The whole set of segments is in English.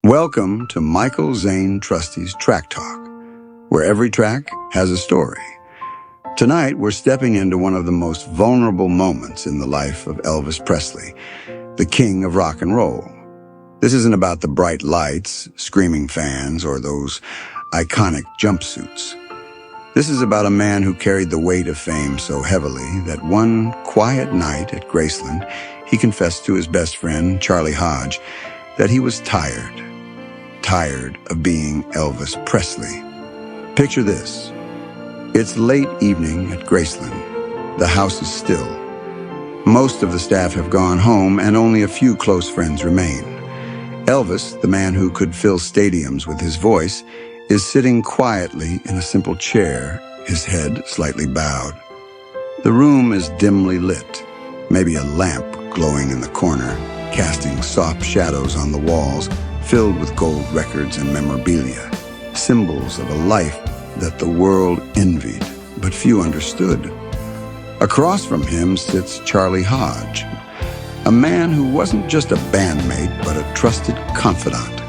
Welcome to Michael Zane Trusty's Track Talk, where every track has a story. Tonight, we're stepping into one of the most vulnerable moments in the life of Elvis Presley, the king of rock and roll. This isn't about the bright lights, screaming fans, or those iconic jumpsuits. This is about a man who carried the weight of fame so heavily that one quiet night at Graceland, he confessed to his best friend, Charlie Hodge, that he was tired of being Elvis Presley. Picture this. It's late evening at Graceland. The house is still. Most of the staff have gone home and only a few close friends remain. Elvis, the man who could fill stadiums with his voice, is sitting quietly in a simple chair, his head slightly bowed. The room is dimly lit, maybe a lamp glowing in the corner, casting soft shadows on the walls, filled with gold records and memorabilia, symbols of a life that the world envied, but few understood. Across from him sits Charlie Hodge, a man who wasn't just a bandmate, but a trusted confidant.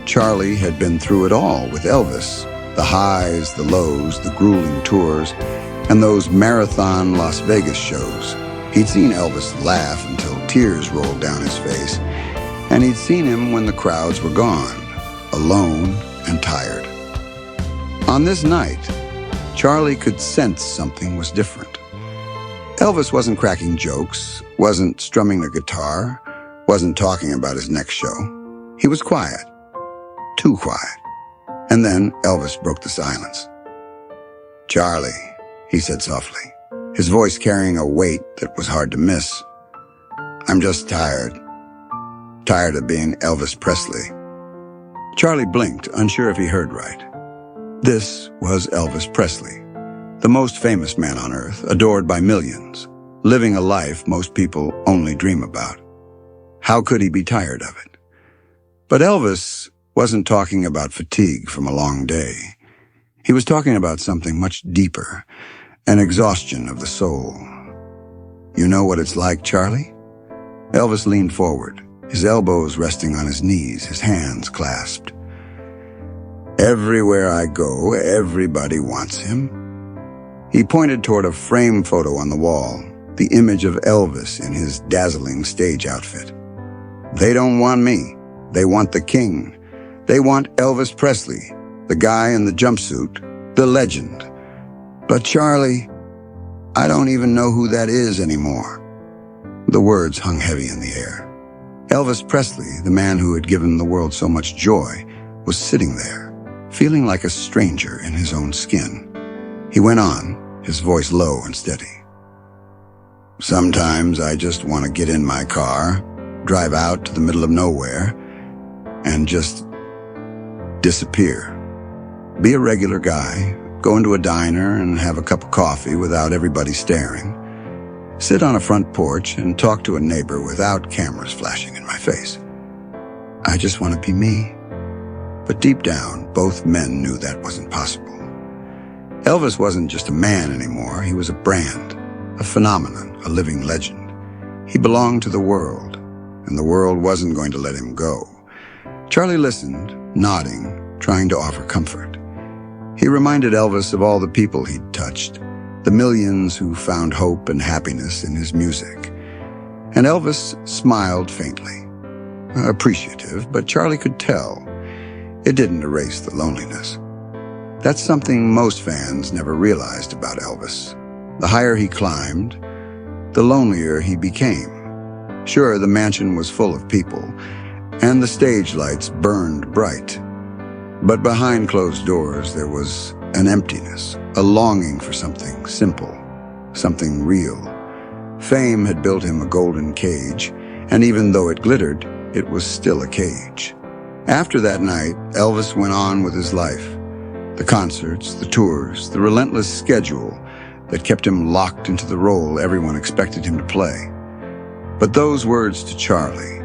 Charlie had been through it all with Elvis, the highs, the lows, the grueling tours, and those marathon Las Vegas shows. He'd seen Elvis laugh until tears rolled down his face, and he'd seen him when the crowds were gone, alone and tired. On this night, Charlie could sense something was different. Elvis wasn't cracking jokes, wasn't strumming the guitar, wasn't talking about his next show. He was quiet, too quiet. And then Elvis broke the silence. "Charlie," he said softly, his voice carrying a weight that was hard to miss. "I'm just tired of being Elvis Presley." Charlie blinked, unsure if he heard right. This was Elvis Presley, the most famous man on earth, adored by millions, living a life most people only dream about. How could he be tired of it? But Elvis wasn't talking about fatigue from a long day. He was talking about something much deeper, an exhaustion of the soul. "You know what it's like, Charlie?" Elvis leaned forward, his elbows resting on his knees, his hands clasped. "Everywhere I go, everybody wants him." He pointed toward a framed photo on the wall, the image of Elvis in his dazzling stage outfit. "They don't want me. They want the king. They want Elvis Presley, the guy in the jumpsuit, the legend. But Charlie, I don't even know who that is anymore." The words hung heavy in the air. Elvis Presley, the man who had given the world so much joy, was sitting there, feeling like a stranger in his own skin. He went on, his voice low and steady. "Sometimes I just want to get in my car, drive out to the middle of nowhere, and just disappear. Be a regular guy, go into a diner and have a cup of coffee without everybody staring. Sit on a front porch and talk to a neighbor without cameras flashing in my face. I just want to be me." But deep down, both men knew that wasn't possible. Elvis wasn't just a man anymore. He was a brand, a phenomenon, a living legend. He belonged to the world, and the world wasn't going to let him go. Charlie listened, nodding, trying to offer comfort. He reminded Elvis of all the people he'd touched, the millions who found hope and happiness in his music. And Elvis smiled faintly, appreciative, but Charlie could tell it didn't erase the loneliness. That's something most fans never realized about Elvis. The higher he climbed, the lonelier he became. Sure, the mansion was full of people, and the stage lights burned bright. But behind closed doors, there was an emptiness, a longing for something simple, something real. Fame had built him a golden cage, and even though it glittered, it was still a cage. After that night, Elvis went on with his life. The concerts, the tours, the relentless schedule that kept him locked into the role everyone expected him to play. But those words to Charlie,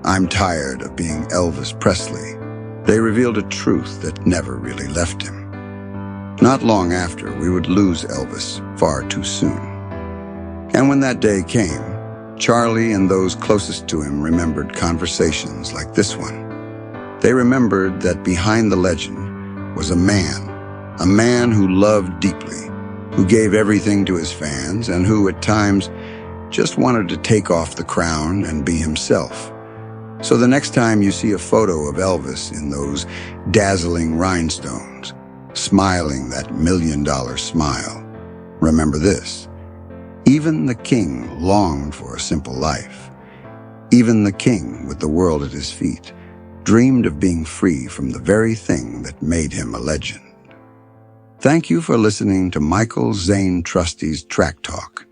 "I'm tired of being Elvis Presley," they revealed a truth that never really left him. Not long after, we would lose Elvis far too soon. And when that day came, Charlie and those closest to him remembered conversations like this one. They remembered that behind the legend was a man who loved deeply, who gave everything to his fans, and who at times just wanted to take off the crown and be himself. So the next time you see a photo of Elvis in those dazzling rhinestones, smiling that $1 million smile, remember this: even the king longed for a simple life. Even the king, with the world at his feet, dreamed of being free from the very thing that made him a legend. Thank you for listening to Michael Zane Trusty's Track Talk.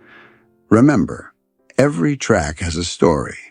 Remember, every track has a story,